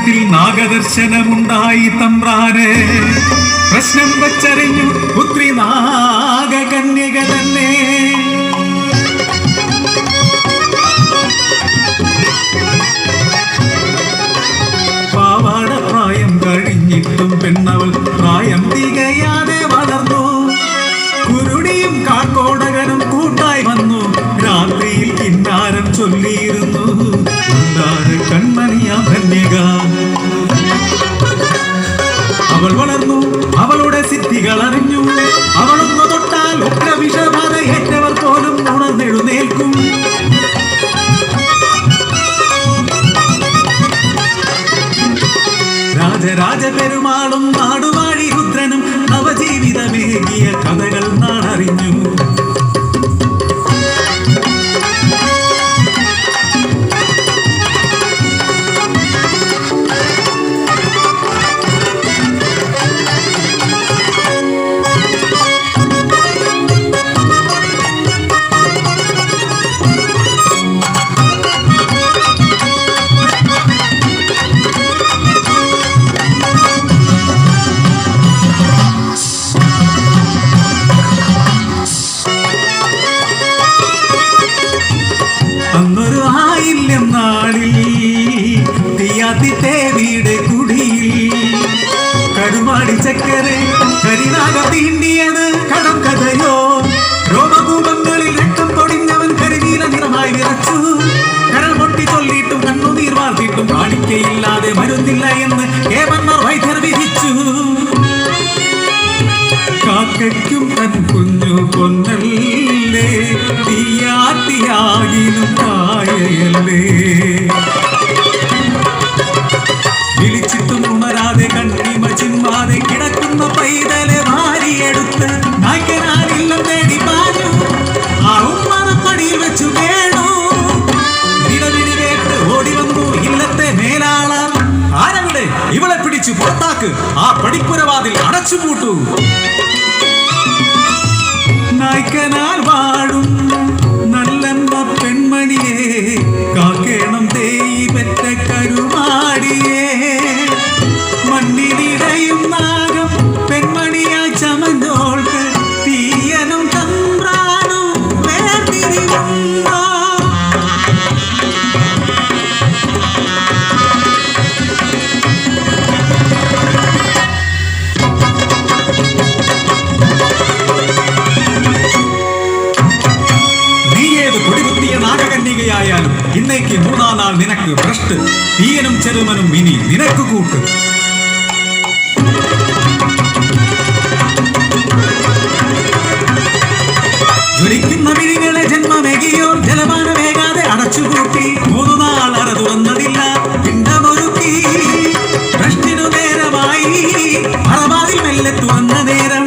വീട്ടിൽ നാഗദർശനമുണ്ടായി തമ്പ്രാന്. പ്രശ്നം വച്ചറിഞ്ഞു പുത്രി നാഗകന്യക തന്നെ. പാവാട പ്രായം കഴിഞ്ഞിട്ടും പെണ്ണവൾ പ്രായം തികയാതെ വളർന്നു. കുരുടിയും കാക്കോടകനും കൂട്ടായി വന്നു. രാത്രിയിൽ കിന്നാരം ചൊല്ലിയിരുന്നു കൺമണിയാ കന്യക. അവൾ വളർന്നു, അവളുടെ സിദ്ധികൾ അറിഞ്ഞു. അവളൊന്നു തൊട്ടാൽ ഉഗ്ര വിഷബാധ ഏറ്റവർ പോലും ഉണർന്നെഴുന്നേൽക്കും. രാജരാജ പെരുമാളും നാടുവാഴി രുദ്രനും നവജീവിതമേകിയ കഥകൾ നാടറിഞ്ഞു. അന്നൊരു ആയില്യം നാളിൽ തീയാത്തിത്തേവിയുടെ കുടിയിൽ കരുമാടി ചക്കരെ കരിനാഗം തീണ്ടിയത് കടം കഥയോ. രോമകൂപങ്ങളിൽ രക്തം പൊടിഞ്ഞവൻ കരിനീല നിറമായി വിറച്ചു. കരൾ പൊട്ടി ചൊല്ലിയിട്ടും കണ്ണുനീർ വാർത്തിട്ടും കാണിക്കയില്ലാതെ മരുന്നില്ല എന്ന് ഏവന്മാർ വൈദ്യർ വിധിച്ചു. കാക്കയ്ക്കും തൻ കുഞ്ഞു കൊന്നല്ലേ, തീയാത്തിയാകിലും കായയല്ലേ. വിളിച്ചിട്ടും ഉണരാതെ കണ്ണിമ ചിമ്മാതെ കിടക്കുന്ന പൈതലെ മാറിയെടുത്ത് നായ്ക്കനാലില്ലം തേടി പാഞ്ഞു. ആ ഉമ്മറപ്പടിയിൽ വെച്ചു കേണു. നിലവിളി കേട്ട് ഓടി വന്നു ഇല്ലത്തെ മേലാള. ആരവിടെ? ഇവളെ പിടിച്ചു പുറത്താക്ക്, ആ പടിപ്പുരവാതിൽ അടച്ചുപൂട്ടു. നായ്ക്കനാൽ വാഴും നല്ലെന്ന പെൺമണിയെ കാക്കേണം തേയി പെറ്റ കരുമാടിയെ. മണ്ണിനിടയും നാഗം പെൺമണിയായി ചമഞ്ഞോൾക്ക് തീയനും തമ്പ്രാനും വേർതിരിവുണ്ടോ? നാഗകന്യകയായാലും ഇന്നേക്ക് മൂന്നാം നാൾ നിനക്ക് ഭ്രഷ്ട്. തീയനും ചെറുമനും ഇനി നിനക്ക് കൂട്ട്. ജ്വലിക്കുന്ന വിഴികളെ ജന്മമേകിയോർ ജലപാനമേകാതെ അടച്ചുകൂട്ടി. 3 നാൾ അറ തുറന്നതില്ല, പിണ്ടമൊരുക്കി. ഭ്രഷ്ടിനു നേരമായി അറവാതിൽ മെല്ലെ തുറന്ന നേരം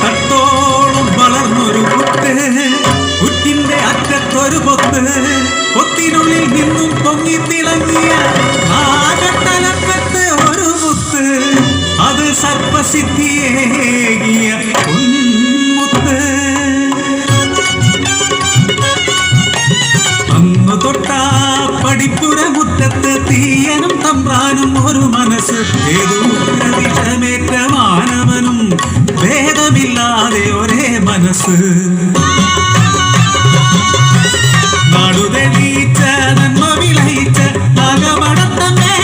തട്ടോളം വളർന്നൊരു കുട്ട്. കുറ്റിന്റെ അറ്റത്തൊരു പൊത്ത്, പൊത്തിനുള്ളിൽ നിന്നും പൊങ്ങി തിളങ്ങിയ ആകത്തലപ്പത്ത് ഒരു മുത്ത്. അത് സർപ്പസിദ്ധിയേകിയ പൊന്മുത്ത്. അന്നു തൊട്ടാ പടിപ്പുര മുറ്റത്ത് തീയനും തമ്പ്രാനും ഒരു മനസ്സ്. ഏതു വിഷമേറ്റ മാനവനും ഭേദമില്ലാതെ ഒരേ മനസ്സ്. നാടുതെളിയിച്ച നന്മ വിളയിച്ച നാഗമടത്തമ്മേ